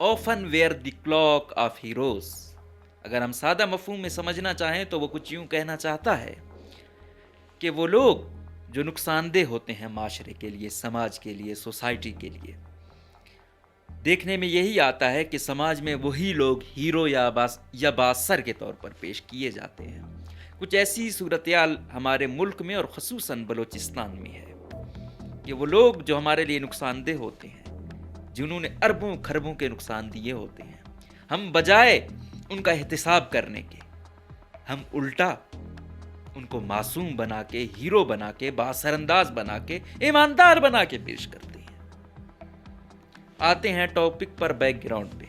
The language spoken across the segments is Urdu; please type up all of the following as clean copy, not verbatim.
often were the clock of heroes. اگر ہم سادہ مفہوم میں سمجھنا چاہیں تو وہ کچھ یوں کہنا چاہتا ہے کہ وہ لوگ جو نقصان دہ ہوتے ہیں معاشرے کے لیے، سماج کے لیے، سوسائٹی کے لیے، دیکھنے میں یہی آتا ہے کہ سماج میں وہی لوگ ہیرو یا باثر کے طور پر پیش کیے جاتے ہیں۔ کچھ ایسی صورتحال ہمارے ملک میں اور خصوصاً بلوچستان میں ہے کہ وہ لوگ جو ہمارے لیے نقصان دہ ہوتے ہیں، جنہوں نے اربوں کھربوں کے نقصان دیے ہوتے ہیں، ہم بجائے ان کا احتساب کرنے کے، ہم الٹا ان کو معصوم بنا کے، ہیرو بنا کے، بااثر انداز بنا کے، ایماندار بنا کے پیش کرتے ہیں۔ آتے ہیں ٹاپک پر بیک گراؤنڈ پہ۔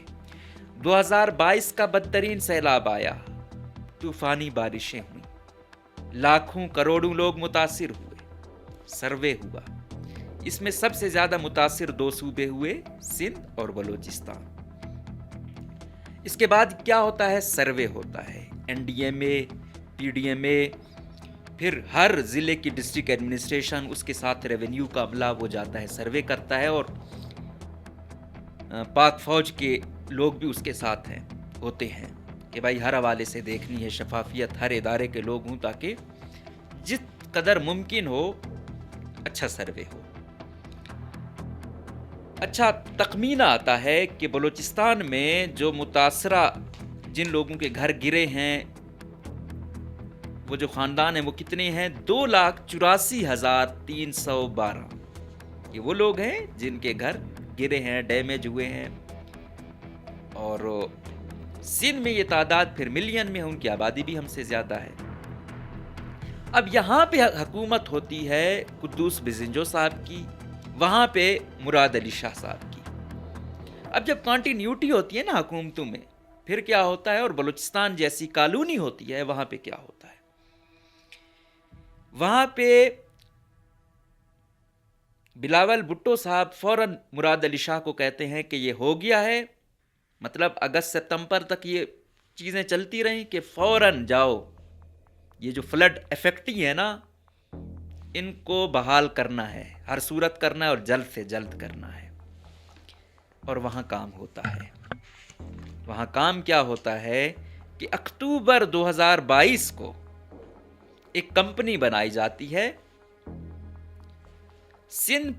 2022 کا بدترین سیلاب آیا، طوفانی بارشیں ہوئیں، لاکھوں کروڑوں لوگ متاثر ہوئے، سروے ہوا۔ اس میں سب سے زیادہ متاثر 2 صوبے ہوئے، سندھ اور بلوچستان۔ اس کے بعد کیا ہوتا ہے؟ سروے ہوتا ہے، NDMA، PDMA، پھر ہر ضلع کی ڈسٹرکٹ ایڈمنسٹریشن، اس کے ساتھ ریونیو کا عملہ وہ جاتا ہے، سروے کرتا ہے، اور پاک فوج کے لوگ بھی اس کے ساتھ ہوتے ہیں کہ بھائی ہر حوالے سے دیکھنی ہے، شفافیت ہر ادارے کے لوگ ہوں تاکہ جس قدر ممکن ہو اچھا سروے ہو۔ اچھا تخمینہ آتا ہے کہ بلوچستان میں جو متاثرہ جن لوگوں کے گھر گرے ہیں، وہ جو خاندان ہیں، وہ کتنے ہیں؟ 2,84,312۔ یہ وہ لوگ ہیں جن کے گھر گرے ہیں، ڈیمیج ہوئے ہیں، اور سندھ میں یہ تعداد پھر ملین میں ہے، ان کی آبادی بھی ہم سے زیادہ ہے۔ اب یہاں پہ حکومت ہوتی ہے قدوس بزنجو صاحب کی، وہاں پہ مراد علی شاہ صاحب کی۔ اب جب کانٹینیوٹی ہوتی ہے نا حکومتوں میں، پھر کیا ہوتا ہے، اور بلوچستان جیسی کالونی ہوتی ہے، وہاں پہ کیا ہوتا ہے؟ وہاں پہ بلاول بھٹو صاحب فوراً مراد علی شاہ کو کہتے ہیں کہ یہ ہو گیا ہے، مطلب اگست ستمبر تک یہ چیزیں چلتی رہیں، کہ فوراً جاؤ یہ جو فلڈ افیکٹی ہے نا، ان کو بحال کرنا ہے، ہر صورت کرنا ہے، اور جلد سے جلد کرنا ہے۔ اور وہاں کام ہوتا ہے۔ وہاں کام کیا ہوتا ہے کہ اکتوبر 2022 کو ایک کمپنی بنائی جاتی ہے، Sindh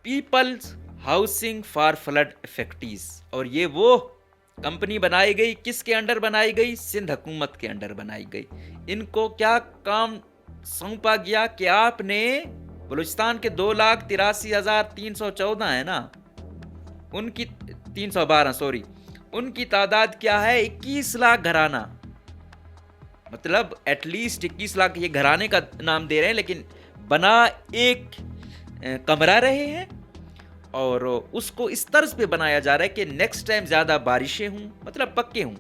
peoples housing for flood affectees, اور یہ وہ کمپنی بنائی گئی، کس کے انڈر بنائی گئی؟ سندھ حکومت کے انڈر بنائی گئی۔ ان کو کیا کام سونپا گیا کہ آپ نے بلوچستان کے 2,83,314 ہے نا، ان کی 312 سوری، ان کی تعداد کیا ہے؟ 21 لاکھ گھرانہ، مطلب ایٹ لیسٹ 21 لاکھ یہ گھرانے کا نام دے رہے ہیں، لیکن بنا ایک کمرہ رہے ہیں، اور اس کو اس طرز پہ بنایا جا رہا ہے کہ نیکسٹ ٹائم زیادہ بارشیں ہوں، مطلب پکے ہوں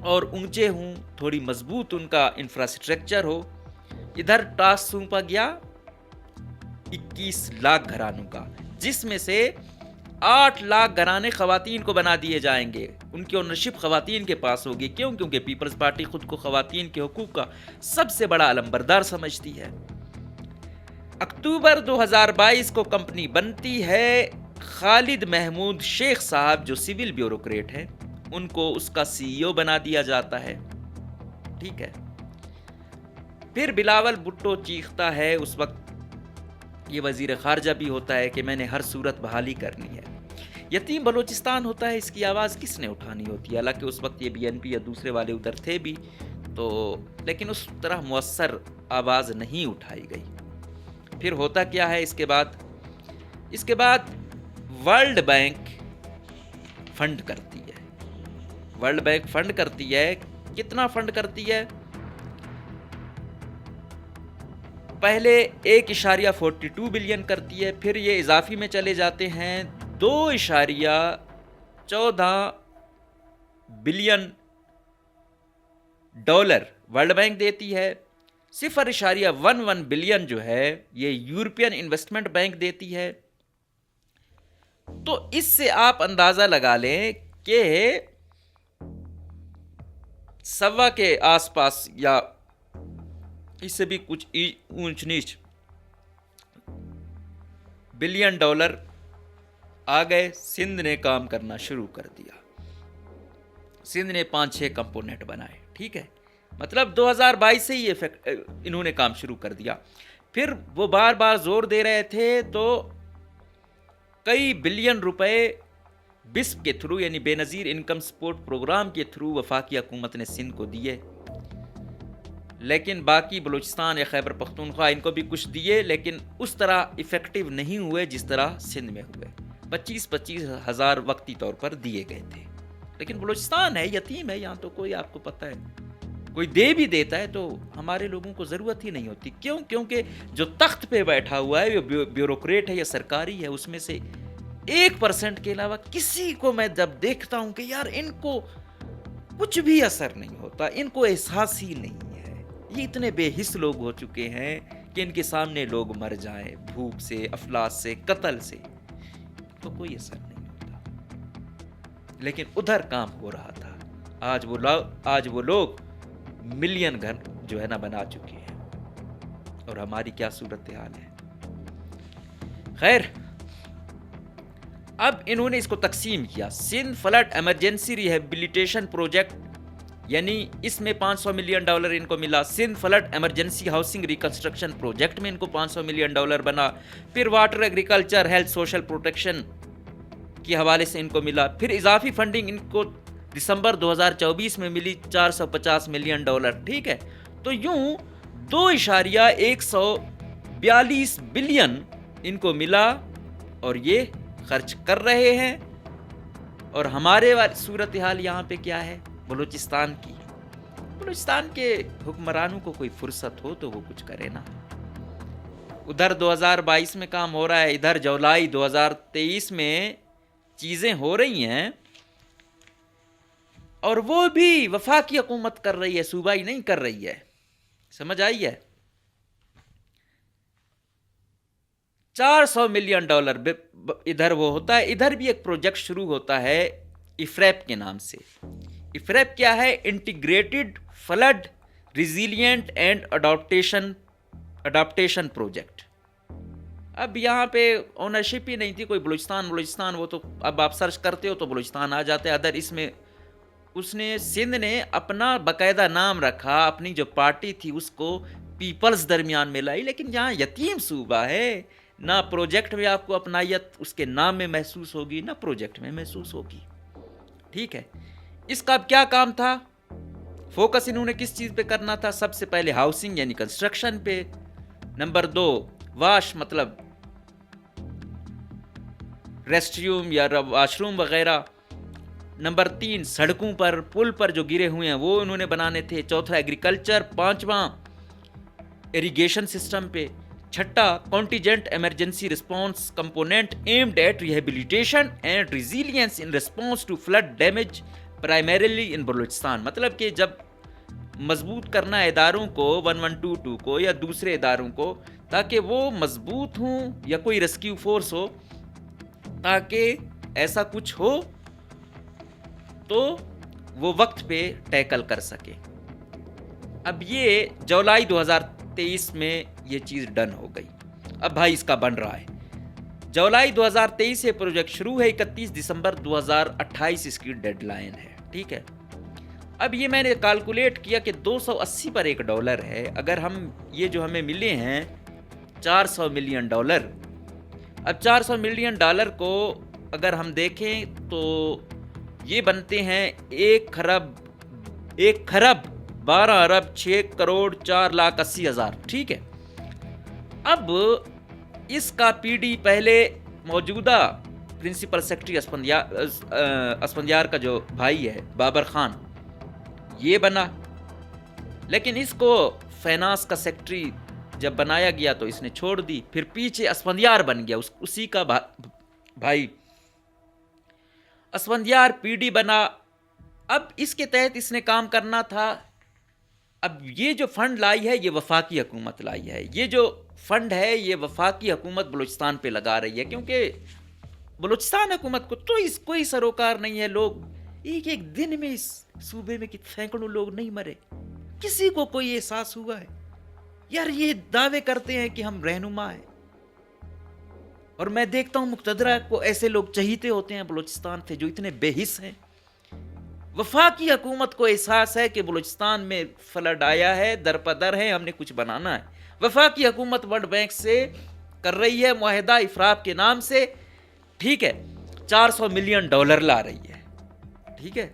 اور اونچے ہوں، تھوڑی مضبوط ان کا انفراسٹرکچر ہو۔ ادھر ٹاسک سونپا گیا 21 لاکھ گھرانوں کا، جس میں سے 8 لاکھ گھرانے خواتین کو بنا دیے جائیں گے، ان کی اونرشپ خواتین کے پاس ہوگی۔ کیوں؟ کیونکہ پیپلز پارٹی خود کو خواتین کے حقوق کا سب سے بڑا علمبردار سمجھتی ہے۔ اکتوبر 2022 کو کمپنی بنتی ہے، خالد محمود شیخ صاحب جو سول بیوروکریٹ ہیں، ان کو اس کا CEO بنا دیا جاتا ہے، ٹھیک ہے۔ پھر بلاول بھٹو چیختا ہے، اس وقت یہ وزیر خارجہ بھی ہوتا ہے، کہ میں نے ہر صورت بحالی کرنی ہے۔ یتیم بلوچستان ہوتا ہے، اس کی آواز کس نے اٹھانی ہوتی ہے؟ حالانکہ اس وقت یہ BNP یا دوسرے والے ادھر تھے بھی، تو لیکن اس طرح مؤثر آواز نہیں اٹھائی گئی۔ پھر ہوتا کیا ہے اس کے بعد ورلڈ بینک فنڈ کرتی ہے۔ ورلڈ بینک فنڈ کرتی ہے، کتنا فنڈ کرتی ہے؟ پہلے 1.42 بلین کرتی ہے، پھر یہ اضافی میں چلے جاتے ہیں 2.14 بلین ڈالر ورلڈ بینک دیتی ہے، 0.11 بلین جو ہے یہ یورپین انویسٹمنٹ بینک دیتی ہے۔ تو اس سے آپ اندازہ لگا لیں کہ 1.25 کے آس پاس یا اس سے بھی کچھ اونچ نیچ بلین ڈالر آ گئے، سندھ نے کام کرنا شروع کر دیا، سندھ نے 5-6 کمپوننٹ بنائے، ٹھیک ہے، مطلب 2022 سے ہی انہوں نے کام شروع کر دیا۔ پھر وہ بار بار زور دے رہے تھے تو کئی بلین روپے بسپ کے تھرو، یعنی بے نظیر انکم سپورٹ پروگرام کے تھرو وفاقی حکومت نے سندھ کو دیے، لیکن باقی بلوچستان یا خیبر پختونخوا ان کو بھی کچھ دیے، لیکن اس طرح افیکٹو نہیں ہوئے جس طرح سندھ میں ہوئے۔ 25 ہزار وقتی طور پر دیے گئے تھے، لیکن بلوچستان ہے، یتیم ہے، یہاں تو کوئی آپ کو پتہ ہے کوئی دے بھی دیتا ہے تو ہمارے لوگوں کو ضرورت ہی نہیں ہوتی۔ کیوں؟ کیونکہ جو تخت پہ بیٹھا ہوا ہے، جو بیوروکریٹ ہے یا سرکاری ہے، اس میں سے 1% کے علاوہ کسی کو میں جب دیکھتا ہوں کہ یار ان کو کچھ بھی اثر نہیں ہوتا، ان کو احساس ہی نہیں ہے، یہ اتنے بے حس لوگ ہو چکے ہیں کہ ان کے سامنے لوگ مر جائیں بھوک سے، افلاس سے، قتل سے، تو کوئی اثر نہیں ہوتا۔ لیکن ادھر کام ہو رہا تھا۔ آج وہ لوگ ملین گھر جو ہے نا بنا چکے ہیں، اور ہماری کیا صورتحال ہے۔ خیر، اب انہوں نے اس کو تقسیم کیا، Sindh flood emergency rehabilitation project, یعنی اس میں $500 ملین ان کو ملا۔ Sindh flood emergency housing reconstruction project میں ان کو $500 ملین بنا۔ پھر water, agriculture, health, social protection کے حوالے سے ان کو ملا۔ پھر اضافی فنڈنگ ان کو دسمبر 2024 میں ملی $450 ملین، ٹھیک ہے۔ تو یوں 2.142 بلین ان کو ملا، اور یہ خرچ کر رہے ہیں۔ اور ہمارے صورتحال یہاں پہ کیا ہے بلوچستان کی؟ بلوچستان کے حکمرانوں کو کوئی فرصت ہو تو وہ کچھ کرے نا۔ ادھر 2022 میں کام ہو رہا ہے، ادھر جولائی 2023 میں چیزیں ہو رہی ہیں، اور وہ بھی وفاقی حکومت کر رہی ہے، صوبائی نہیں کر رہی ہے۔ سمجھ آئی ہے؟ $400 ملین ادھر وہ ہوتا ہے۔ ادھر بھی ایک پروجیکٹ شروع ہوتا ہے افریپ کے نام سے۔ افریپ کیا ہے؟ Integrated flood resilient and adaptation project. اب یہاں پہ اونرشپ ہی نہیں تھی، کوئی بلوچستان، وہ تو اب آپ سرچ کرتے ہو تو بلوچستان آ جاتے ہیں۔ ادھر اس میں سندھ نے اپنا باقاعدہ نام رکھا، اپنی جو پارٹی تھی اس کو پیپلز درمیان میں لائی، لیکن یہاں یتیم صوبہ ہے، نہ پروجیکٹ میں آپ کو اپنائیت اس کے نام میں محسوس ہوگی، نہ پروجیکٹ میں محسوس ہوگی، ٹھیک ہے۔ اس کا اب کیا کام تھا؟ فوکس انہوں نے کس چیز پہ کرنا تھا؟ سب سے پہلے ہاؤسنگ یعنی کنسٹرکشن پہ، نمبر 2 واش مطلب ریسٹ روم یا واش روم وغیرہ، نمبر 3 سڑکوں پر، پل پر جو گرے ہوئے ہیں وہ انہوں نے بنانے تھے، چوتھا ایگریکلچر، 5واں ایریگیشن سسٹم پہ، چھٹا contingent emergency response component aimed at rehabilitation and resilience in response to flood damage primarily in Balochistan. مطلب کہ جب مضبوط کرنا اداروں کو 1122 کو یا دوسرے اداروں کو، تاکہ وہ مضبوط ہوں، یا کوئی ریسکیو فورس ہو، تاکہ ایسا کچھ ہو تو وہ وقت پہ ٹیکل کر سکے۔ اب یہ جولائی 2023 میں یہ چیز ڈن ہو گئی۔ اب بھائی اس کا بن رہا ہے، جولائی 2023 سے پروجیکٹ شروع ہے، 31 دسمبر 2028 اس کی ڈیڈ لائن ہے، ٹھیک ہے۔ اب یہ میں نے کیلکولیٹ کیا کہ $280 پر $1 ہے، اگر ہم یہ جو ہمیں ملے ہیں $400 ملین، اب $400 ملین کو اگر ہم دیکھیں تو یہ بنتے ہیں 1 خرب 12 ارب 6 کروڑ 4,80,000، ٹھیک ہے۔ اب اس کا پی ڈی پہلے موجودہ پرنسپل سیکرٹری اسفندیار کا جو بھائی ہے بابر خان، یہ بنا، لیکن اس کو فائنانس کا سیکرٹری جب بنایا گیا تو اس نے چھوڑ دی، پھر پیچھے اسفندیار بن گیا، اسی کا بھائی اسفندیار پی ڈی بنا۔ اب اس کے تحت اس نے کام کرنا تھا۔ اب یہ جو فنڈ لائی ہے یہ وفاقی حکومت لائی ہے، یہ جو فنڈ ہے یہ وفاقی حکومت بلوچستان پہ لگا رہی ہے، کیونکہ بلوچستان حکومت کو تو اس کوئی سروکار نہیں ہے۔ لوگ ایک دن میں اس صوبے میں سینکڑوں لوگ نہیں مرے، کسی کو کوئی احساس ہوا ہے؟ یار یہ دعوے کرتے ہیں کہ ہم رہنما ہیں، اور میں دیکھتا ہوں مقتدرہ کو ایسے لوگ چہیتے ہوتے ہیں بلوچستان سے جو اتنے بے حس ہیں. وفاقی حکومت کو احساس ہے کہ بلوچستان میں فلڈ آیا ہے، درپدر ہے، ہم نے کچھ بنانا ہے. وفاقی حکومت ورلڈ بینک سے کر رہی ہے معاہدہ افراط کے نام سے، ٹھیک ہے، $400 ملین لا رہی ہے، ٹھیک ہے،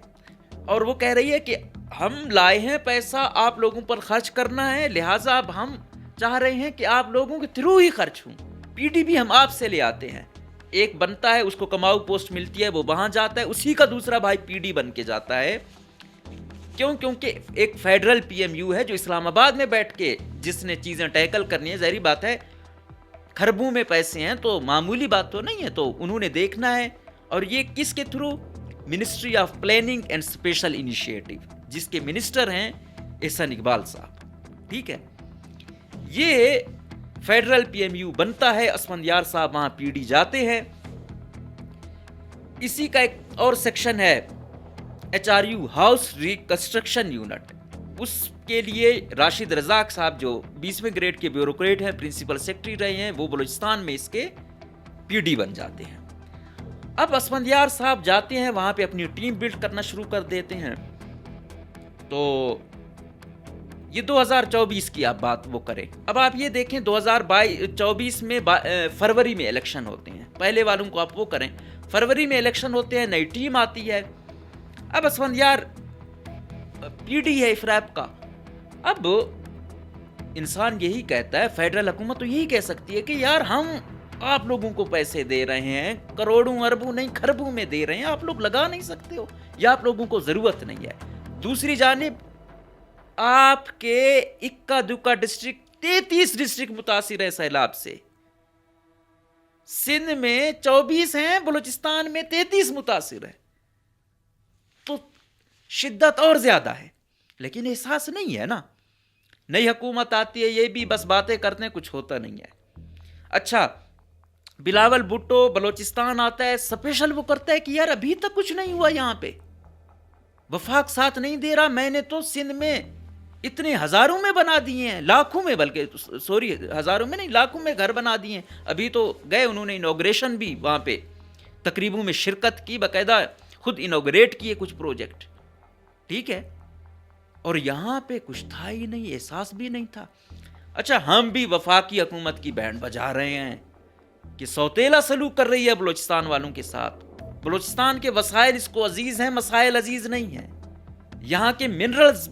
اور وہ کہہ رہی ہے کہ ہم لائے ہیں پیسہ، آپ لوگوں پر خرچ کرنا ہے، لہٰذا اب ہم چاہ رہے ہیں کہ آپ لوگوں کے تھرو ہی خرچ ہوں. پی ڈی بی ہم آپ سے لے آتے ہیں. ایک بنتا ہے، اس کو کماؤ پوسٹ ملتی ہے، وہ وہاں جاتا ہے، اسی کا دوسرا بھائی پی ڈی بن کے جاتا ہے. کیونکہ ایک فیڈرل پی ایم یو ہے جو اسلام آباد میں بیٹھ کے جس نے چیزیں ٹیکل کرنی ہے، ظاہری بات ہے خربوں میں پیسے ہیں تو معمولی بات تو نہیں ہے، تو انہوں نے دیکھنا ہے. اور یہ کس کے through? Ministry of planning and special initiative, جس کے منسٹر ہیں احسن اقبال صاحب، ٹھیک ہے. یہ فیڈرل پی ایم یو بنتا ہے، اسفندیار صاحب وہاں پی ڈی جاتے ہیں. اسی کا ایک اور سیکشن ہے H R U, house reconstruction unit. اس کے لیے راشد رزاق صاحب جو 20ویں گریڈ کے بیوروکریٹ ہیں، پرنسپل سیکرٹری رہے ہیں، وہ بلوچستان میں اس کے پی ڈی بن جاتے ہیں. اب اسفندیار صاحب جاتے ہیں وہاں پہ اپنی ٹیم بلڈ کرنا شروع کر دیتے ہیں. تو یہ 2024 کی آپ بات وہ کریں. اب آپ یہ دیکھیں 2024 میں فروری میں الیکشن ہوتے ہیں. پہلے والوں کو آپ وہ کریں، فروری میں الیکشن ہوتے ہیں، نئی ٹیم آتی ہے. اب اسفندیار پی ڈی ہے افراپ کا. اب انسان یہی کہتا ہے، فیڈرل حکومت تو یہی کہہ سکتی ہے کہ یار ہم آپ لوگوں کو پیسے دے رہے ہیں، کروڑوں اربوں نہیں خربوں میں دے رہے ہیں، آپ لوگ لگا نہیں سکتے ہو یا آپ لوگوں کو ضرورت نہیں ہے. دوسری جانب آپ کے اکا دکا ڈسٹرکٹ 33 ڈسٹرکٹ متاثر ہے سیلاب سے. سندھ میں 24 ہیں، بلوچستان میں 33 متاثر ہے، تو شدت اور زیادہ ہے. لیکن احساس نہیں ہے نا. نئی حکومت آتی ہے، یہ بھی بس باتیں کرتے ہیں، کچھ ہوتا نہیں ہے. اچھا، بلاول بھٹو بلوچستان آتا ہے، اسپیشل وہ کرتا ہے کہ یار ابھی تک کچھ نہیں ہوا یہاں پہ، وفاق ساتھ نہیں دے رہا. میں نے تو سندھ میں اتنے ہزاروں میں بنا دیے ہیں، لاکھوں میں، بلکہ سوری ہزاروں میں نہیں، لاکھوں میں گھر بنا دیے ہیں. ابھی تو گئے، انہوں نے انوگریشن بھی وہاں پہ تقریبوں میں شرکت کی، باقاعدہ خود انوگریٹ کیے کچھ پروجیکٹ، ٹھیک ہے. اور یہاں پہ کچھ تھا ہی نہیں، احساس بھی نہیں تھا. اچھا، ہم بھی وفاقی حکومت کی بینڈ بجا رہے ہیں کہ سوتیلا سلوک کر رہی ہے بلوچستان والوں کے ساتھ. بلوچستان کے وسائل اس کو عزیز ہیں، مسائل عزیز نہیں ہیں. یہاں کے منرلز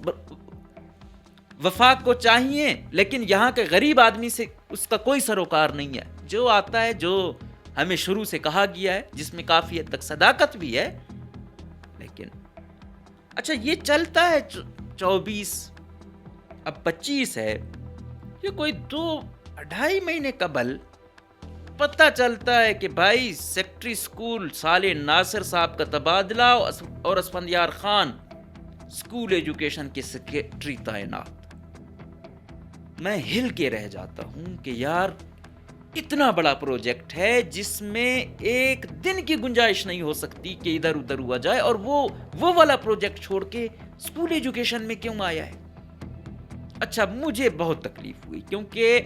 وفاق کو چاہیے، لیکن یہاں کے غریب آدمی سے اس کا کوئی سروکار نہیں ہے. جو آتا ہے، جو ہمیں شروع سے کہا گیا ہے، جس میں کافی حد تک صداقت بھی ہے. لیکن اچھا، یہ چلتا ہے 24، اب 25 ہے، یہ کوئی 2-2.5 مہینے قبل پتہ چلتا ہے کہ بھائی سیکٹری اسکول صالح ناصر صاحب کا تبادلہ اور اسفندیار خان اسکول ایجوکیشن کے سیکرٹری تعینات. میں ہل کے رہ جاتا ہوں کہ یار اتنا بڑا پروجیکٹ ہے جس میں ایک دن کی گنجائش نہیں ہو سکتی کہ ادھر ادھر ہوا جائے، اور وہ والا پروجیکٹ چھوڑ کے اسکول ایجوکیشن میں کیوں آیا ہے. اچھا، مجھے بہت تکلیف ہوئی، کیونکہ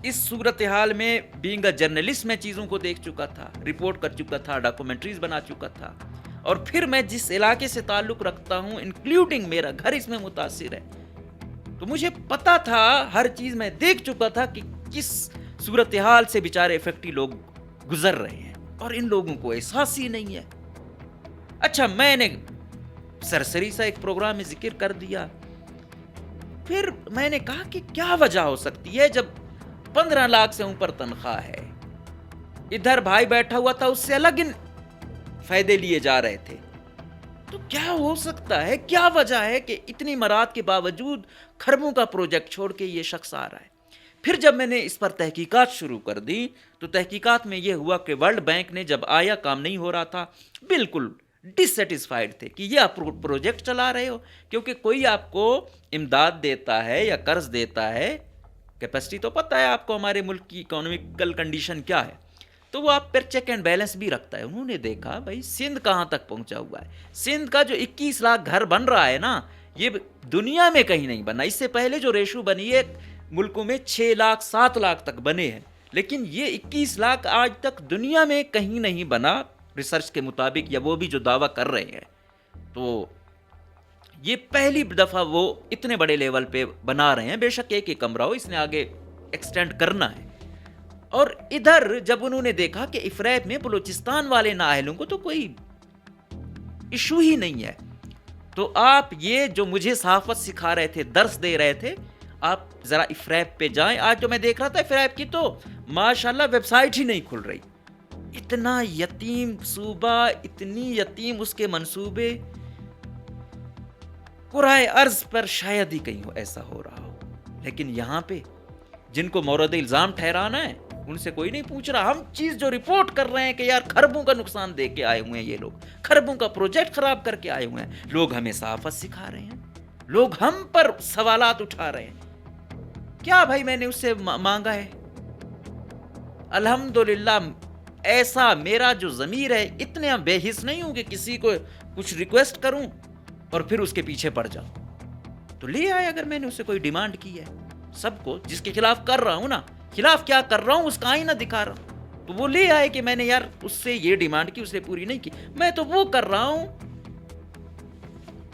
اس صورتحال میں بینگ اے جرنلسٹ میں چیزوں کو دیکھ چکا تھا، رپورٹ کر چکا تھا، ڈاکومنٹریز بنا چکا تھا، اور پھر میں جس علاقے سے تعلق رکھتا ہوں انکلوڈنگ میرا گھر اس میں متاثر ہے، تو مجھے پتا تھا، ہر چیز میں دیکھ چکا تھا کہ کس صورتحال سے بیچارے افیکٹی لوگ گزر رہے ہیں، اور ان لوگوں کو احساس ہی نہیں ہے. اچھا، میں نے سرسری سا ایک پروگرام میں ذکر کر دیا. پھر میں نے کہا کہ کیا وجہ ہو سکتی ہے جب 15 لاکھ سے اوپر تنخواہ ہے، ادھر بھائی بیٹھا ہوا تھا، اس سے الگ فائدے لیے جا رہے تھے، تو کیا ہو سکتا ہے، کیا وجہ ہے کہ اتنی مراد کے باوجود خربوں کا پروجیکٹ چھوڑ کے یہ شخص آ رہا ہے. پھر جب میں نے اس پر تحقیقات شروع کر دی تو تحقیقات میں یہ ہوا کہ ورلڈ بینک نے جب آیا، کام نہیں ہو رہا تھا، بالکل ڈس سیٹسفائیڈ تھے کہ یہ آپ پروجیکٹ چلا رہے ہو. کیونکہ کوئی آپ کو امداد دیتا ہے یا قرض دیتا ہے، کیپیسٹی تو پتہ ہے آپ کو ہمارے ملک کی اکانومیکل کنڈیشن کیا ہے، تو وہ آپ پر چیک اینڈ بیلنس بھی رکھتا ہے. انہوں نے دیکھا بھائی سندھ کہاں تک پہنچا ہوا ہے. سندھ کا جو 21 لاکھ گھر بن رہا ہے نا، یہ دنیا میں کہیں نہیں بنا. اس سے پہلے جو ریشو بنی ہے ملکوں میں 6 لاکھ 7 لاکھ تک بنے ہیں، لیکن یہ 21 لاکھ آج تک دنیا میں کہیں نہیں بنا ریسرچ کے مطابق، یا وہ بھی جو دعویٰ کر رہے ہیں، تو یہ پہلی دفعہ وہ اتنے بڑے لیول پہ بنا رہے ہیں. بے شک ایک کمرہ ہو، اس نے آگے ایکسٹینڈ کرنا ہے. اور ادھر جب انہوں نے دیکھا کہ افریب میں بلوچستان والے نااہلوں کو تو کوئی ایشو ہی نہیں ہے، تو آپ یہ جو مجھے صحافت سکھا رہے تھے، درس دے رہے تھے، آپ ذرا افریب پہ جائیں. آج جو میں دیکھ رہا تھا افریب کی، تو ماشاءاللہ ویب سائٹ ہی نہیں کھل رہی. اتنا یتیم صوبہ، اتنی یتیم اس کے منصوبے، کرۂ ارض پر شاید ہی کہیں ایسا ہو رہا ہو. لیکن یہاں پہ جن کو مورد الزام ٹھہرانا ہے ان سے کوئی نہیں پوچھ رہا. ہم چیز جو رپورٹ کر رہے ہیں کہ یار خربوں کا نقصان دے کے آئے ہوئے ہیں، یہ لوگ خربوں کا پروجیکٹ خراب کر کے آئے ہوئے ہیں. لوگ ہمیں صحافت سکھا رہے ہیں، لوگ ہم پر سوالات اٹھا رہے ہیں. کیا بھائی میں نے اس سے مانگا ہے؟ الحمدللہ ایسا میرا جو ضمیر ہے، اتنے بے حس نہیں ہوں کہ کسی کو کچھ ریکویسٹ کروں اور پھر اس کے پیچھے پڑ جاؤں. تو لے آئے، اگر میں نے اس سے کوئی ڈیمانڈ کی ہے، سب کو جس کے خلاف کر رہا ہوں نا، خلاف کیا کر رہا ہوں اس کا آئینہ دکھا رہا ہوں، تو وہ لے آئے کہ میں نے یار اس سے یہ ڈیمانڈ کی، اس نے پوری نہیں کی. میں تو وہ کر رہا ہوں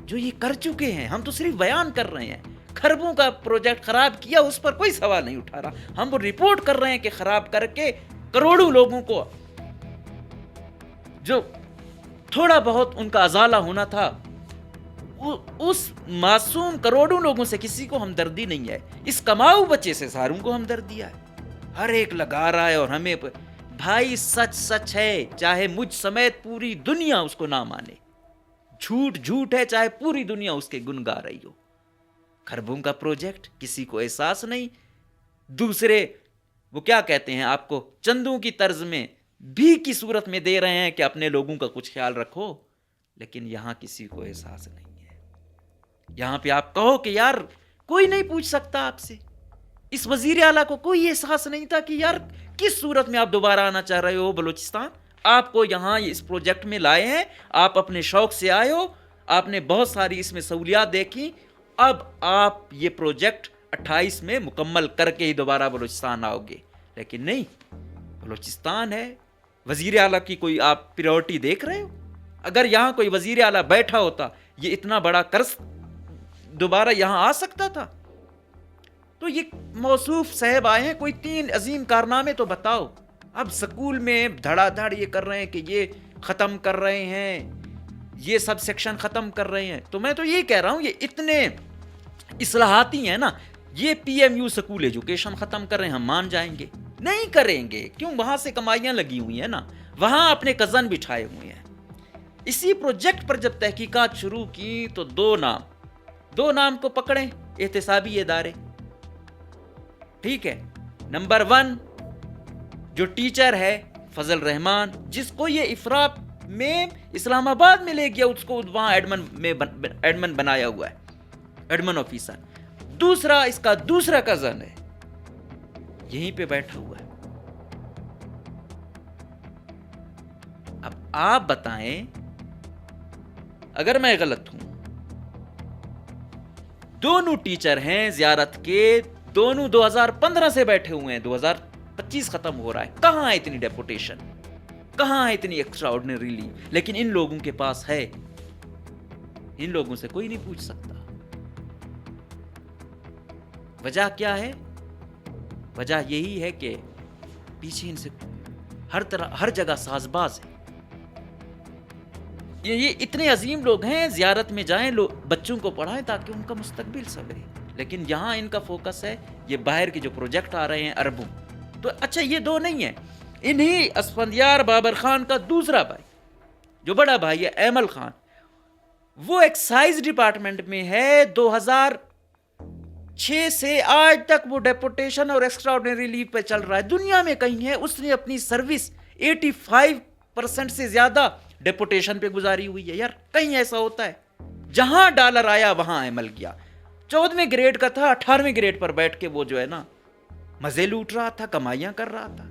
جو یہ کر چکے ہیں. ہم تو صرف بیان کر رہے ہیں. خربوں کا پروجیکٹ خراب کیا، اس پر کوئی سوال نہیں اٹھا رہا. ہم وہ رپورٹ کر رہے ہیں کہ خراب کر کے کروڑوں لوگوں کو جو تھوڑا بہت ان کا ازالہ ہونا تھا، اس معصوم کروڑوں لوگوں سے کسی کو ہمدردی نہیں ہے. اس کماؤ بچے سے ساروں کو ہمدردی ہے. ہر ایک لگا رہا ہے اور ہمیں بھائی سچ سچ ہے، چاہے مجھ سمیت پوری دنیا اس کو نہ مانے. جھوٹ جھوٹ ہے، چاہے پوری دنیا اس کے گن گا رہی ہو. خربوں کا پروجیکٹ کسی کو احساس نہیں. دوسرے وہ کیا کہتے ہیں آپ کو، چندوں کی طرز میں بھی کی صورت میں دے رہے ہیں کہ اپنے لوگوں کا کچھ خیال رکھو. لیکن یہاں کسی کو احساس نہیں ہے. یہاں پہ آپ کہو کہ یار کوئی نہیں پوچھ سکتا آپ سے. اس وزیر اعلیٰ کو کوئی احساس نہیں تھا کہ یار کس صورت میں آپ دوبارہ آنا چاہ رہے ہو بلوچستان. آپ کو یہاں اس پروجیکٹ میں لائے ہیں، آپ اپنے شوق سے آئے ہو، آپ نے بہت ساری اس میں سہولیات دیکھی. اب آپ یہ پروجیکٹ 28 میں مکمل کر کے ہی دوبارہ بلوچستان آؤ گے. لیکن نہیں، بلوچستان ہے. وزیر اعلیٰ کی کوئی آپ پریورٹی دیکھ رہے ہو؟ اگر یہاں کوئی وزیر اعلیٰ بیٹھا ہوتا، یہ اتنا بڑا قرض دوبارہ یہاں آ سکتا تھا؟ تو یہ موصوف صاحب آئے ہیں، کوئی 3 عظیم کارنامے تو بتاؤ. اب سکول میں دھڑا دھڑ یہ کر رہے ہیں کہ یہ ختم کر رہے ہیں، یہ سب سیکشن ختم کر رہے ہیں. تو میں تو یہ کہہ رہا ہوں، یہ اتنے اصلاحاتی ہیں نا. یہ P M U school education ختم کر رہے ہیں، ہم مان جائیں گے؟ نہیں کریں گے. کیوں؟ وہاں سے کمائیاں لگی ہوئی ہیں نا، وہاں اپنے کزن بٹھائے ہوئے ہیں. اسی پروجیکٹ پر جب تحقیقات شروع کی تو دو نام کو پکڑیں احتسابی ادارے. ٹھیک ہے، نمبر 1 جو ٹیچر ہے فضل رحمان، جس کو یہ افراط میں اسلام آباد میں لے گیا، اس کو وہاں ایڈمن بنایا ہوا ہے، ایڈمن آفیسر. دوسرا اس کا دوسرا کزن ہے، یہیں پہ بیٹھا ہوا ہے. اب آپ بتائیں اگر میں غلط ہوں. دونوں ٹیچر ہیں زیارت کے، دونوں 2015 سے بیٹھے ہوئے ہیں، 2025 ختم ہو رہا ہے. کہاں ہے اتنی ڈیپوٹیشن؟ کہاں ہے اتنی ایکسٹرا آرڈنری لیو؟ لیکن ان لوگوں کے پاس ہے. ان لوگوں سے کوئی نہیں پوچھ سکتا. وجہ کیا ہے؟ وجہ یہی ہے کہ پیچھے ان سے ہر جگہ ساز باز ہے. یہ اتنے عظیم لوگ ہیں، زیارت میں جائیں، بچوں کو پڑھائیں تاکہ ان کا مستقبل سنورے. لیکن یہاں ان کا فوکس ہے یہ باہر کے جو پروجیکٹ آ رہے ہیں اربوں. تو اچھا یہ دو نہیں ہیں، انہی اسفندیار بابر خان کا دوسرا بھائی جو بڑا بھائی ہے ایمل خان، وہ ایکسائز ڈپارٹمنٹ میں ہے. 2006 سے آج تک وہ ڈیپوٹیشن اور ایکسٹرا آرڈنری لیو پہ چل رہا ہے. دنیا میں کہیں ہے اس نے اپنی سروس 85% سے زیادہ ڈیپوٹیشن پہ گزاری ہوئی ہے. یار کہیں ایسا ہوتا ہے؟ جہاں ڈالر آیا وہاں عمل کیا. 14ویں گریڈ کا تھا، 18ویں گریڈ پر بیٹھ کے وہ جو ہے نا مزے لوٹ رہا تھا، کمائیاں کر رہا تھا.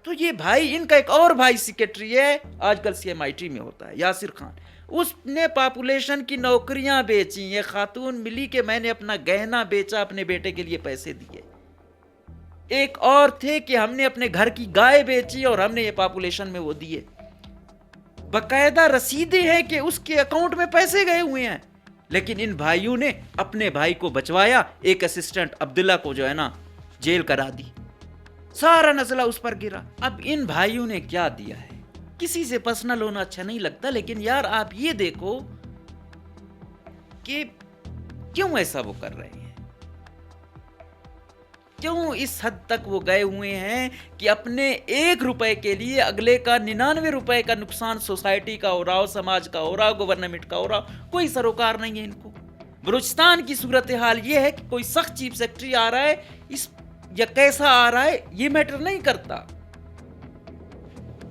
تو یہ بھائی، ان کا ایک اور بھائی سیکریٹری ہے، آج کل CMIT میں ہوتا ہے، یاسر خان. اس نے پاپولیشن کی نوکریاں بیچی. یہ خاتون ملی کہ میں نے اپنا گہنا بیچا، اپنے بیٹے کے لیے پیسے دیے. ایک اور تھے کہ ہم نے اپنے گھر کی گائے بیچی اور ہم نے یہ پاپولیشن میں وہ دیے. باقاعدہ رسیدیں ہیں کہ اس کے اکاؤنٹ میں پیسے گئے ہوئے ہیں. لیکن ان بھائیوں نے اپنے بھائی کو بچوایا, ایک اسسٹنٹ عبداللہ کو جو ہے نا جیل کرا دی, سارا نزلہ اس پر گرا. اب ان بھائیوں نے کیا دیا ہے, کسی سے پرسنل ہونا اچھا نہیں لگتا, لیکن یار آپ یہ دیکھو کہ کیوں ایسا وہ کر رہے ہیں, کیوں اس حد تک وہ گئے ہوئے ہیں کہ اپنے 1 روپے کے لیے اگلے کا 99 روپے کا نقصان سوسائٹی کا ہو رہا ہو, سماج کا ہو رہا ہو, گورنمنٹ کا ہو رہا ہو, کوئی سروکار نہیں ہے ان کو. بلوچستان کی صورتحال یہ ہے کہ کوئی سخت چیف سیکرٹری آ رہا ہے اس یا کیسا آ رہا ہے یہ میٹر نہیں کرتا,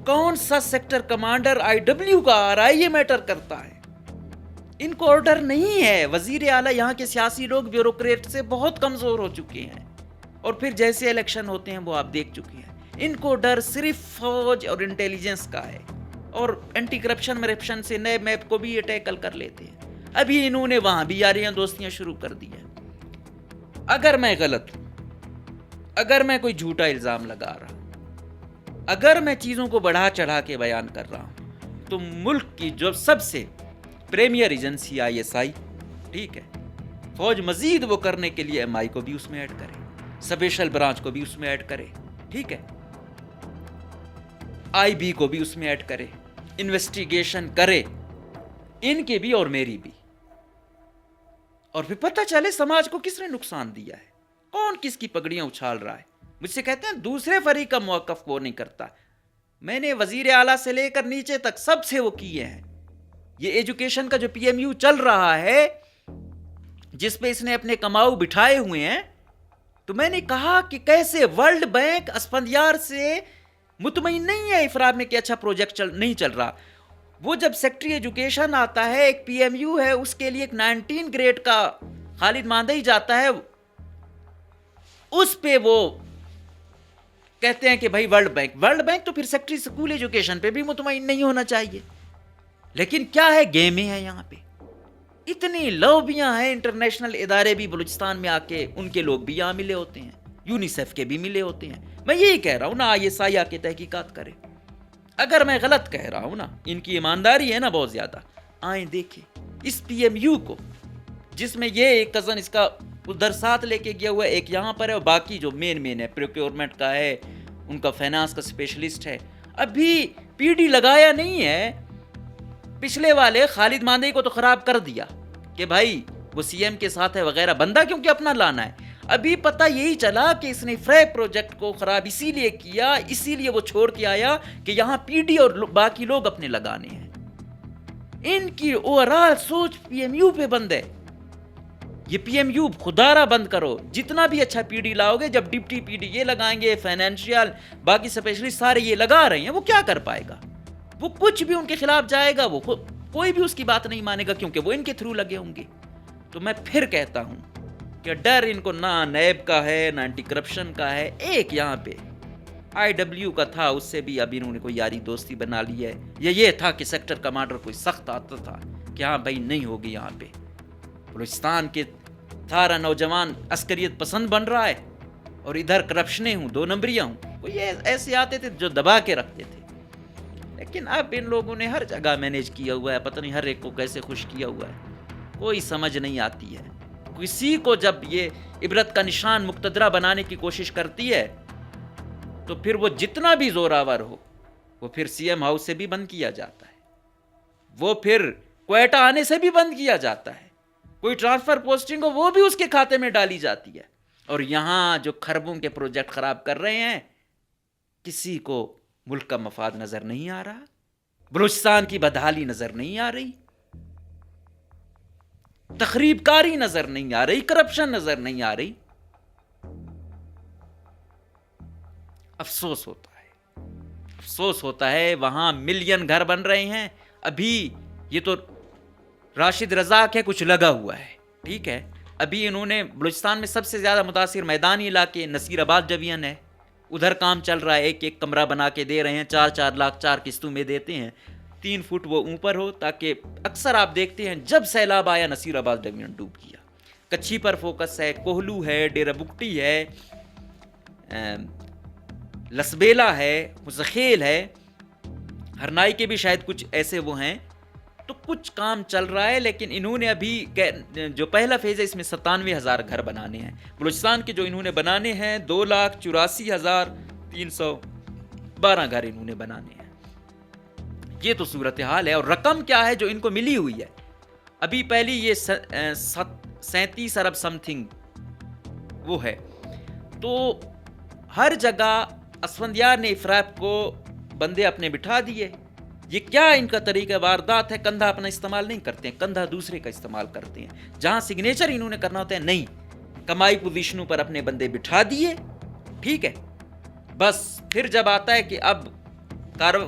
کون سا سیکٹر کمانڈر IW کا آ رہا ہے یہ میٹر کرتا ہے. ان کو آرڈر نہیں ہے. وزیر اعلیٰ یہاں کے سیاسی لوگ بیوروکریٹ سے بہت کمزور ہو چکے ہیں, اور پھر جیسے الیکشن ہوتے ہیں وہ آپ دیکھ چکے ہیں. ان کو ڈر صرف فوج اور انٹیلیجنس کا ہے, اور اینٹی کرپشن مرپشن سے نئے میپ کو بھی یہ ٹیکل کر لیتے ہیں. ابھی انہوں نے وہاں بھی یاریاں دوستیاں شروع کر دی ہیں. اگر میں غلط ہوں, اگر میں کوئی جھوٹا الزام لگا رہا ہوں, اگر میں چیزوں کو بڑھا چڑھا کے بیان کر رہا ہوں, تو ملک کی جو سب سے پریمیئر ایجنسی ISI, ٹھیک ہے, فوج مزید وہ کرنے کے لیے MI کو بھی اس میں ایڈ کرے, اسپیشل برانچ کو بھی اس میں ایڈ کرے, ٹھیک ہے, IB کو بھی اس میں ایڈ کرے, انویسٹیگیشن کرے, ان کے بھی اور میری بھی, اور پھر پتہ چلے سماج کو کس نے نقصان دیا ہے, کون کس کی پگڑیاں اچھال رہا ہے. مجھ سے کہتے ہیں دوسرے فریق کا موقف وہ نہیں کرتا. میں نے وزیر اعلیٰ سے لے کر نیچے تک سب سے وہ کیے ہیں. یہ ایجوکیشن کا جو PMU چل رہا ہے, جس پہ اس نے اپنے کماؤ بٹھائے ہوئے ہیں, تو میں نے کہا کہ کیسے ورلڈ بینک اسفندیار سے مطمئن نہیں ہے افراد میں کہ اچھا پروجیکٹ نہیں چل رہا. وہ جب سیکٹری ایجوکیشن آتا ہے, ایک PMU ہے, اس کے لیے ایک 19 گریڈ کا خالد ماندہی جاتا ہے, اس پہ وہ کہتے ہیں کہ بھائی ورلڈ بینک, تو پھر سیکٹری اسکول ایجوکیشن پہ بھی مطمئن نہیں ہونا چاہیے. لیکن کیا ہے, گیمیں ہیں یہاں پہ, اتنی لوبیاں ہیں. انٹرنیشنل ادارے بھی بلوچستان میں آ کے, ان کے لوگ بھی یہاں ملے ہوتے ہیں, یونیسیف کے بھی ملے ہوتے ہیں. میں یہی کہہ رہا ہوں نا, ISI آ کے تحقیقات کرے. اگر میں غلط کہہ رہا ہوں نا, ان کی ایمانداری ہے نا بہت زیادہ, آئیں دیکھیں اس PMU کو, جس میں یہ ایک کزن اس کا ادھر ساتھ لے کے گیا ہوا ہے, ایک یہاں پر ہے, اور باقی جو مین ہے پروکیورمنٹ کا ہے, ان کا فائنانس کا اسپیشلسٹ ہے. ابھی PD لگایا نہیں ہے. پچھلے والے خالد ماندہی کو تو خراب کر دیا کہ بھائی وہ CM کے ساتھ ہے وغیرہ, بندہ کیونکہ اپنا لانا ہے. ابھی پتہ یہی چلا کہ اس نے فریب پروجیکٹ کو خراب اسی لیے کیا, اسی لیے وہ چھوڑ کے آیا کہ یہاں PD اور باقی لوگ اپنے لگانے ہیں. ان کی اوورال سوچ PMU پہ بند ہے. یہ PMU خدارہ بند کرو. جتنا بھی اچھا PD لاؤ گے, جب ڈپٹی PD یہ لگائیں گے, فائنینشیل باقی اسپیشلسٹ سارے یہ لگا رہے ہیں, وہ کیا کر پائے گا؟ وہ کچھ بھی ان کے خلاف جائے گا, وہ کوئی بھی اس کی بات نہیں مانے گا, کیونکہ وہ ان کے تھرو لگے ہوں گے. تو میں پھر کہتا ہوں کہ ڈر ان کو نہ نیب کا ہے, نہ اینٹی کرپشن کا ہے. ایک یہاں پہ IW کا تھا, اس سے بھی اب انہوں نے کوئی یاری دوستی بنا لی ہے. یہ تھا کہ سیکٹر کمانڈر کوئی سخت آتا تھا کہ ہاں بھائی نہیں ہوگی. یہاں پہ بلوچستان کے سارا نوجوان عسکریت پسند بن رہا ہے, اور ادھر کرپشنیں ہوں, 2 نمبریاں ہوں. کوئی ایسے آتے تھے جو دبا کے رکھتے تھے. لیکن اب ان لوگوں نے ہر جگہ مینیج کیا ہوا ہے, پتہ نہیں ہر ایک کو کیسے خوش کیا ہوا ہے, کوئی سمجھ نہیں آتی ہے. کسی کو جب یہ عبرت کا نشان مقتدرہ بنانے کی کوشش کرتی ہے, تو پھر وہ جتنا بھی زوراور ہو, وہ پھر CM ہاؤس سے بھی بند کیا جاتا ہے, وہ پھر کوئٹہ آنے سے بھی بند کیا جاتا ہے, کوئی ٹرانسفر پوسٹنگ ہو وہ بھی اس کے کھاتے میں ڈالی جاتی ہے. اور یہاں جو خربوں کے پروجیکٹ خراب کر رہے ہیں, کسی کو ملک کا مفاد نظر نہیں آ رہا, بلوچستان کی بدحالی نظر نہیں آ رہی, تخریب کاری نظر نہیں آ رہی, کرپشن نظر نہیں آ رہی. افسوس ہوتا ہے. وہاں ملین گھر بن رہے ہیں. ابھی یہ تو راشد رزاق ہے, کچھ لگا ہوا ہے, ٹھیک ہے. ابھی انہوں نے بلوچستان میں سب سے زیادہ متاثر میدانی علاقے نصیر آباد ڈویژن ہے, ادھر کام چل رہا ہے. ایک کمرہ بنا کے دے رہے ہیں, 4 لاکھ 4 قسطوں میں دیتے ہیں, 3 فٹ وہ اوپر ہو, تاکہ اکثر آپ دیکھتے ہیں جب سیلاب آیا نصیر آباد ڈویژن ڈوب گیا. کچھی پر فوکس ہے, کوہلو ہے, ڈیرہ بگٹی ہے, لسبیلا ہے، مزخیل ہے، ہرنائی کے بھی شاید کچھ ایسے وہ ہیں. تو کچھ کام چل رہا ہے، لیکن انہوں نے ابھی جو پہلا فیز ہے اس میں 97,000 گھر بنانے ہیں. بلوچستان کے جو انہوں نے بنانے ہیں 2,84,312 گھر انہوں نے بنانے ہیں. یہ تو صورتحال ہے. اور رقم کیا ہے جو ان کو ملی ہوئی ہے؟ ابھی پہلی یہ 37 ارب سم تھنگ وہ ہے. تو ہر جگہ اسفندیار نے افراط کو بندے اپنے بٹھا دیے. یہ کیا ان کا طریقہ واردات ہے؟ کندھا اپنا استعمال نہیں کرتے ہیں، کندھا دوسرے کا استعمال کرتے ہیں. جہاں سگنیچر انہوں نے کرنا ہوتا ہے نہیں، کمائی پوزیشنوں پر اپنے بندے بٹھا دیے. ٹھیک ہے، بس پھر جب آتا ہے کہ اب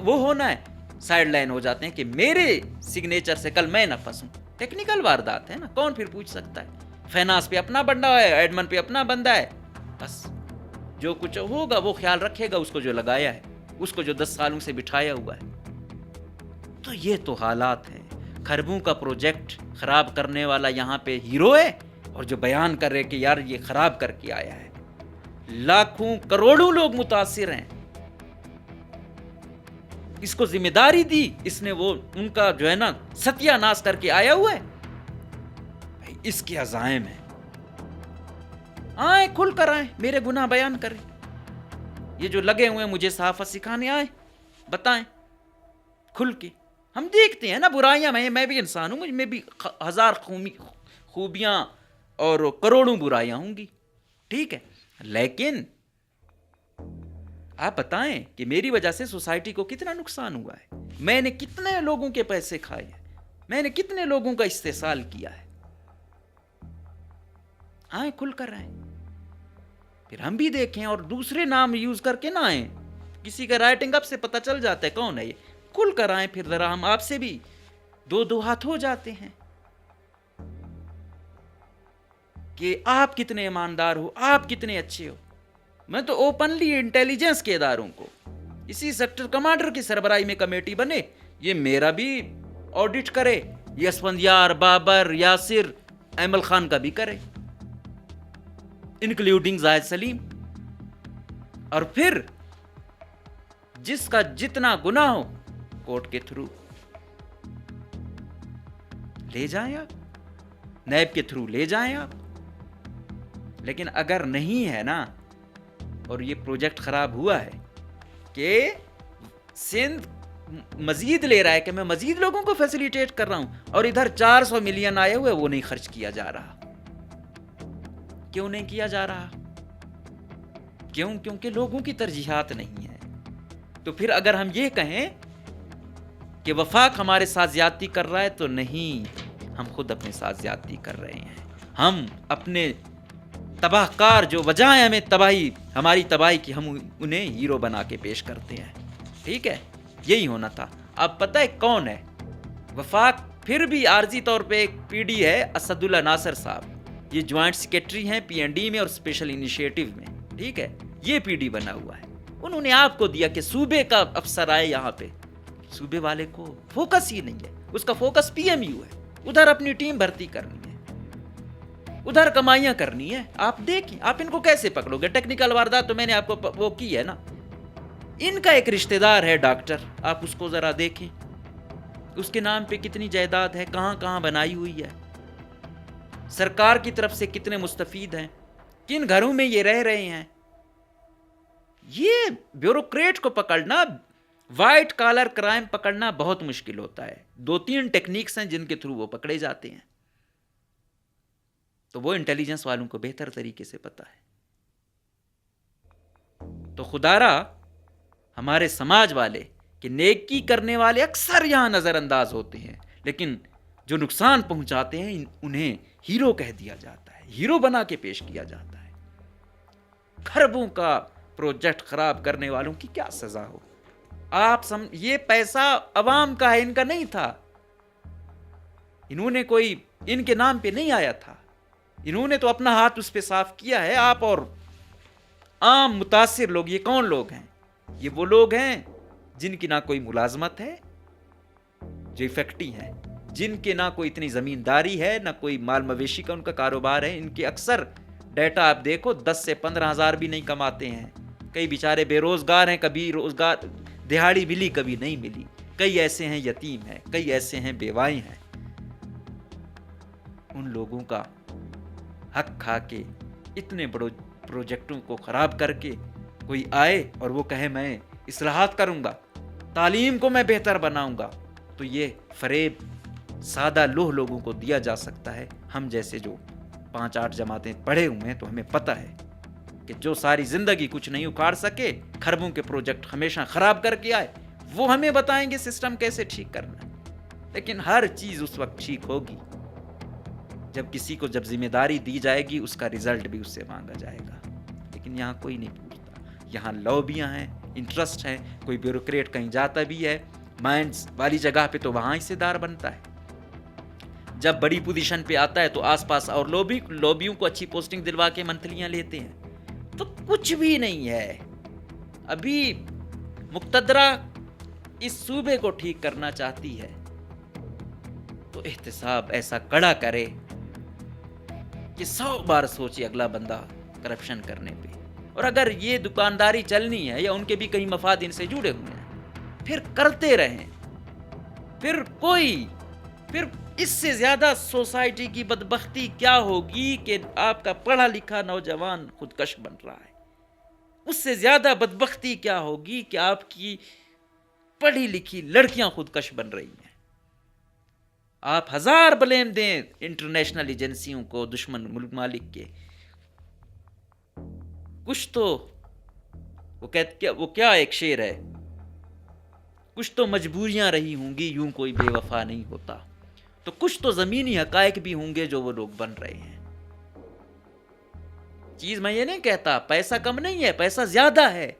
وہ ہونا ہے، سائڈ لائن ہو جاتے ہیں کہ میرے سگنیچر سے کل میں نہ پھنسوں. ٹیکنیکل واردات ہے نا، کون پھر پوچھ سکتا ہے؟ فائنانس پہ اپنا بندہ ہے، ایڈمن پہ اپنا بندہ ہے. بس جو کچھ ہوگا وہ خیال رکھے گا اس کو جو لگایا ہے، اس کو جو 10 سالوں سے بٹھایا ہوا ہے. تو یہ تو حالات ہیں. خربوں کا پروجیکٹ خراب کرنے والا یہاں پہ ہیرو ہے، اور جو بیان کر رہے کہ یار یہ خراب کر کے آیا ہے. لاکھوں کروڑوں لوگ متاثر ہیں. اس کو ذمہ داری دی، اس نے وہ ان کا جو ہے نا ستیہ ناش کر کے آیا ہوا ہے. اس کے عزائم ہیں. آئیں کھل کر آئیں، میرے گناہ بیان کریں. یہ جو لگے ہوئے ہیں مجھے صحافت سکھانے، آئیں بتائیں کھل کے. ہم دیکھتے ہیں نا برائیاں، میں بھی انسان ہوں، مجھ میں بھی 1000 خوبیاں اور کروڑوں برائیاں ہوں گی. ٹھیک ہے، لیکن آپ بتائیں کہ میری وجہ سے سوسائٹی کو کتنا نقصان ہوا ہے. میں نے کتنے لوگوں کے پیسے کھائے ہیں، میں نے کتنے لوگوں کا استحصال کیا ہے. آئیں کھل کر آئیں، پھر ہم بھی دیکھیں. اور دوسرے نام یوز کر کے نہ آئیں. کسی کا رائٹنگ اپ سے پتہ چل جاتا ہے کون ہے یہ. کھل کر آئیں، پھر ذرا ہم آپ سے بھی دو ہاتھ ہو جاتے ہیں کہ آپ کتنے ایماندار ہو، آپ کتنے اچھے ہو. میں تو اوپنلی انٹیلیجنس کے اداروں کو، اسی سیکٹر کمانڈر کی سربراہی میں کمیٹی بنے، یہ میرا بھی آڈٹ کرے، یہ اسفندیار، بابر، یاسر، ایمل خان کا بھی کرے، انکلوڈنگ زاہد سلیم. اور پھر جس کا جتنا گناہ ہو کورٹ کے تھرو لے جائیں، آپ نیب کے تھرو لے جائیں آپ. لیکن اگر نہیں ہے نا، اور یہ پروجیکٹ خراب ہوا ہے کہ سندھ مزید لے رہا ہے کہ میں مزید لوگوں کو فیسیلیٹیٹ کر رہا ہوں، اور ادھر 400 ملین آئے ہوئے وہ نہیں خرچ کیا جا رہا. کیوں نہیں کیا جا رہا؟ کیونکہ لوگوں کی ترجیحات نہیں ہیں. تو پھر اگر ہم یہ کہیں کہ وفاق ہمارے ساتھ زیادتی کر رہا ہے، تو نہیں، ہم خود اپنے ساتھ زیادتی کر رہے ہیں. ہم اپنے تباہ کار جو وجہ ہے ہمیں تباہی، ہماری تباہی کی، ہم انہیں ہیرو بنا کے پیش کرتے ہیں. ٹھیک ہے، یہی ہونا تھا. اب پتہ ہے کون ہے وفاق؟ پھر بھی عارضی طور پہ ایک پی ڈی ہے، اسد اللہ ناصر صاحب. یہ جوائنٹ سیکرٹری ہیں پی این ڈی میں اور اسپیشل انیشیٹو میں. ٹھیک ہے، یہ پی ڈی بنا ہوا ہے. انہوں نے آپ کو دیا کہ صوبے کا افسر آئے یہاں پہ. صوبے والے کو فوکس ہی نہیں ہے، اس کا فوکس پی ایم یو ہے. ادھر اپنی ٹیم بھرتی کرنی ہے، ادھر کمائیاں کرنی ہے. آپ دیکھیں، آپ ان کو کیسے پکڑو گے؟ ٹیکنیکل واردات تو میں نے آپ کو وہ کی ہے نا. ان کا ایک رشتہ دار ہے ڈاکٹر، آپ اس کو ذرا دیکھیں، اس کے نام پہ کتنی جائیداد ہے، کہاں کہاں بنائی ہوئی ہے، سرکار کی طرف سے کتنے مستفید ہیں، کن گھروں میں یہ رہ رہے ہیں. یہ بیوروکریٹ کو پکڑنا، وائٹ کالر کرائم پکڑنا بہت مشکل ہوتا ہے. 2-3 ٹیکنیکس ہیں جن کے تھرو وہ پکڑے جاتے ہیں. تو وہ انٹیلیجنس والوں کو بہتر طریقے سے پتا ہے. تو خدارا ہمارے سماج والے کہ نیکی کرنے والے اکثر یہاں نظر انداز ہوتے ہیں، لیکن جو نقصان پہنچاتے ہیں انہیں ہیرو کہہ دیا جاتا ہے، ہیرو بنا کے پیش کیا جاتا ہے. خربوں کا پروجیکٹ خراب کرنے والوں کی کیا سزا ہو؟ آپ یہ پیسہ عوام کا ہے، ان کا نہیں تھا. انہوں نے کوئی ان کے نام پہ نہیں آیا تھا، انہوں نے تو اپنا ہاتھ اس پہ صاف کیا ہے. آپ اور عام متاثر لوگ، یہ کون لوگ ہیں؟ یہ وہ لوگ ہیں جن کی نہ کوئی ملازمت ہے، جو افیکٹی ہیں، جن کے نہ کوئی اتنی زمینداری ہے، نہ کوئی مال مویشی کا ان کا کاروبار ہے. ان کے اکثر ڈیٹا آپ دیکھو 10 سے 15 ہزار بھی نہیں کماتے ہیں. کئی بیچارے بے روزگار ہیں, کبھی روزگار دہاڑی ملی کبھی نہیں ملی. کئی ایسے ہیں یتیم ہیں, کئی ایسے ہیں بیوائیں ہیں. ان لوگوں کا حق کھا کے اتنے بڑے پروجیکٹوں کو خراب کر کے کوئی آئے اور وہ کہے میں اصلاحات کروں گا, تعلیم کو میں بہتر بناؤں گا, تو یہ فریب سادہ لوہ لوگوں کو دیا جا سکتا ہے. ہم جیسے جو 5-8 جماعتیں پڑھے ہوئے ہیں تو ہمیں پتہ ہے کہ جو ساری زندگی کچھ نہیں اکھاڑ سکے, کھربوں کے پروجیکٹ ہمیشہ خراب کر کے آئے, وہ ہمیں بتائیں گے سسٹم کیسے ٹھیک کرنا ہے. لیکن ہر چیز اس وقت ٹھیک ہوگی جب کسی کو جب ذمہ داری دی جائے گی, اس کا رزلٹ بھی اس سے مانگا جائے گا. لیکن یہاں کوئی نہیں پوچھتا. یہاں لوبیاں ہیں, انٹرسٹ ہیں. کوئی بیوروکریٹ کہیں جاتا بھی ہے مائنڈز والی جگہ پہ تو وہاں حصے دار بنتا ہے. جب بڑی پوزیشن پہ آتا ہے تو آس پاس اور لوبیوں کو اچھی پوسٹنگ دلوا کے منتلیاں لیتے ہیں. تو کچھ بھی نہیں ہے. ابھی مقتدرہ اس صوبے کو ٹھیک کرنا چاہتی ہے تو احتساب ایسا کڑا کرے کہ 100 بار سوچے اگلا بندہ کرپشن کرنے پہ. اور اگر یہ دکانداری چلنی ہے یا ان کے بھی کہیں مفاد ان سے جڑے ہوئے ہیں, پھر کرتے رہیں. پھر اس سے زیادہ سوسائٹی کی بدبختی کیا ہوگی کہ آپ کا پڑھا لکھا نوجوان خودکش بن رہا ہے. اس سے زیادہ بدبختی کیا ہوگی کہ آپ کی پڑھی لکھی لڑکیاں خودکش بن رہی ہیں. آپ 1000 بلیم دیں انٹرنیشنل ایجنسیوں کو, دشمن ملک مالک کے, کچھ تو وہ کیا ایک شعر ہے, کچھ تو مجبوریاں رہی ہوں گی, یوں کوئی بے وفا نہیں ہوتا. تو کچھ تو زمینی حقائق بھی ہوں گے جو وہ لوگ بن رہے ہیں. چیز میں یہ نہیں کہتا پیسہ کم نہیں ہے, پیسہ زیادہ ہے.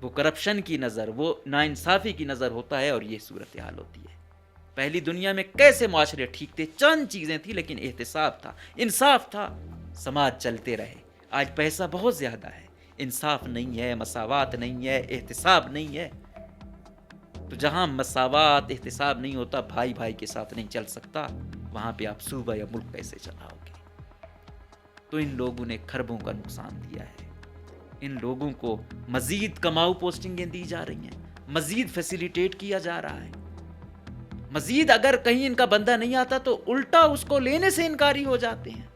وہ کرپشن کی نظر, وہ ناانصافی کی نظر ہوتا ہے, اور یہ صورتحال ہوتی ہے. پہلی دنیا میں کیسے معاشرے ٹھیک تھے, چند چیزیں تھیں لیکن احتساب تھا, انصاف تھا, سماج چلتے رہے. آج پیسہ بہت زیادہ ہے, انصاف نہیں ہے, مساوات نہیں ہے, احتساب نہیں ہے. تو جہاں مساوات احتساب نہیں ہوتا, بھائی بھائی کے ساتھ نہیں چل سکتا, وہاں پہ آپ صوبہ یا ملک کیسے چلاؤ گے. تو ان لوگوں نے کھربوں کا نقصان دیا ہے. ان لوگوں کو مزید کماؤ پوسٹنگیں دی جا رہی ہیں, مزید فیسیلیٹیٹ کیا جا رہا ہے. مزید اگر کہیں ان کا بندہ نہیں آتا تو الٹا اس کو لینے سے انکاری ہو جاتے ہیں.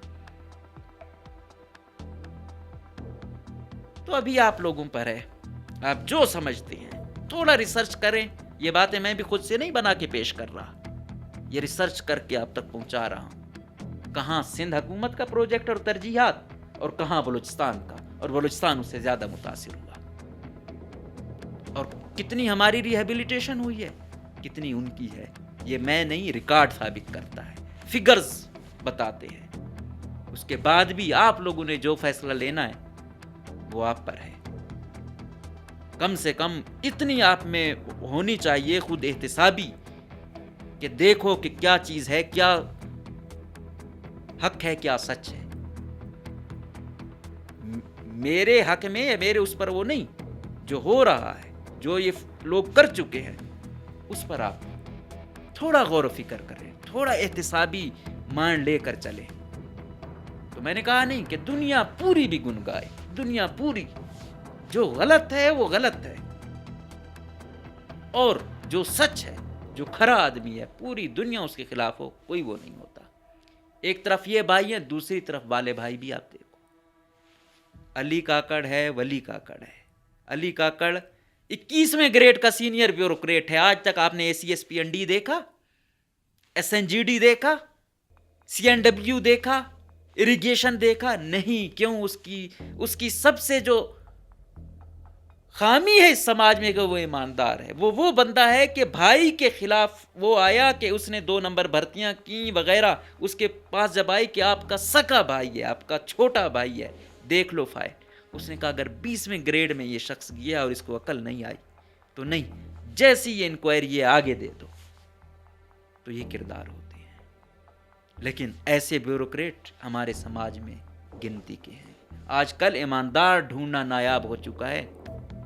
تو ابھی آپ لوگوں پر ہے, آپ جو سمجھتے ہیں تھوڑا ریسرچ کریں. یہ باتیں میں بھی خود سے نہیں بنا کے پیش کر رہا, یہ ریسرچ کر کے آپ تک پہنچا رہا ہوں. کہاں سندھ حکومت کا پروجیکٹ اور ترجیحات, اور کہاں بلوچستان کا, اور بلوچستان اس سے زیادہ متاثر ہوا. اور کتنی ہماری ریہیبلیٹیشن ہوئی ہے, کتنی ان کی ہے, یہ میں نہیں, ریکارڈ ثابت کرتا ہے, فگرز بتاتے ہیں. اس کے بعد بھی آپ لوگوں نے جو فیصلہ لینا ہے وہ آپ پر ہے. کم سے کم اتنی آپ میں ہونی چاہیے خود احتسابی کہ دیکھو کہ کیا چیز ہے, کیا حق ہے, کیا سچ ہے. میرے حق میں, میرے اس پر وہ نہیں, جو ہو رہا ہے, جو یہ لوگ کر چکے ہیں, اس پر آپ تھوڑا غور و فکر کریں, تھوڑا احتسابی مائنڈ لے کر چلیں. تو میں نے کہا نہیں کہ دنیا پوری بھی گنگائے, دنیا پوری, جو غلط ہے وہ غلط ہے, اور جو سچ ہے, جو کھرا آدمی ہے, پوری دنیا اس کے خلاف ہو, کوئی وہ نہیں ہوتا. ایک طرف یہ بھائی ہیں, دوسری طرف والے بھائی بھی آپ دیکھو. علی کاکڑ ہے, ولی کاکڑ ہے. علی کاکڑ 21ویں گریڈ کا سینئر بیوروکریٹ ہے. آج تک آپ نے ACSP&D دیکھا, SNGD دیکھا, CNW دیکھا, اریگیشن دیکھا نہیں. کیوں؟ اس کی سب سے جو خامی ہے اس سماج میں کہ وہ ایماندار ہے. وہ بندہ ہے کہ بھائی کے خلاف وہ آیا کہ اس نے 2 نمبر بھرتیاں کی وغیرہ. اس کے پاس جب آئی کہ آپ کا سکا بھائی ہے, آپ کا چھوٹا بھائی ہے, دیکھ لو فائل. اس نے کہا اگر 20ویں گریڈ میں یہ شخص گیا اور اس کو عقل نہیں آئی تو نہیں, جیسی یہ انکوائری ہے آگے دے دو. تو یہ کردار ہوتے ہیں. لیکن ایسے بیوروکریٹ ہمارے سماج میں گنتی کے ہیں. آج کل ایماندار ڈھونڈنا نایاب ہو چکا ہے.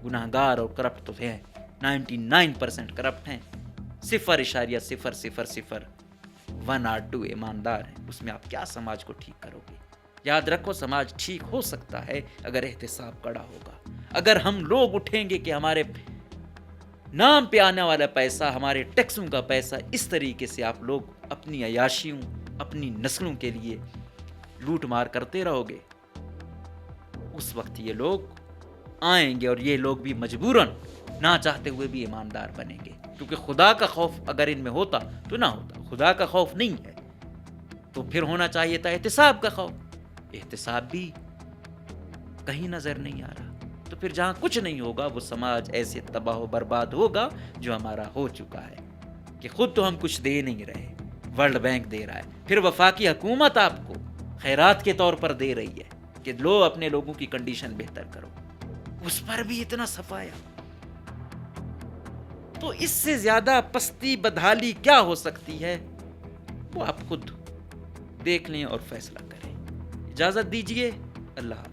گناہگار اور کرپٹ تو ہیں, 99% کرپٹ ہیں, 0.00001 or 2 ایماندار ہیں. اس میں آپ کیا سماج کو ٹھیک کرو گے؟ یاد رکھو سماج ٹھیک ہو سکتا ہے اگر احتساب کڑا ہوگا، اگر ہم لوگ اٹھیں گے کہ ہمارے نام پہ آنے والا پیسہ، ہمارے ٹیکسوں کا پیسہ اس طریقے سے آپ لوگ اپنی عیاشیوں، اپنی نسلوں کے لیے لوٹ مار کرتے رہو گے، اس وقت یہ لوگ آئیں گے اور یہ لوگ بھی مجبوراً نہ چاہتے ہوئے بھی ایماندار بنیں گے، کیونکہ خدا کا خوف اگر ان میں ہوتا تو نہ ہوتا، خدا کا خوف نہیں ہے تو پھر ہونا چاہیے تھا احتساب کا خوف، احتساب بھی کہیں نظر نہیں آ رہا، تو پھر جہاں کچھ نہیں ہوگا وہ سماج ایسے تباہ و برباد ہوگا جو ہمارا ہو چکا ہے، کہ خود تو ہم کچھ دے نہیں رہے، ورلڈ بینک دے رہا ہے، پھر وفاقی حکومت آپ کو خیرات کے طور پر دے رہی ہے کہ لو اپنے لوگوں کی کنڈیشن بہتر کرو، اس پر بھی اتنا صفایا، تو اس سے زیادہ پستی بدحالی کیا ہو سکتی ہے، وہ آپ خود دیکھ لیں اور فیصلہ کریں۔ اجازت دیجیے، اللہ حافظ۔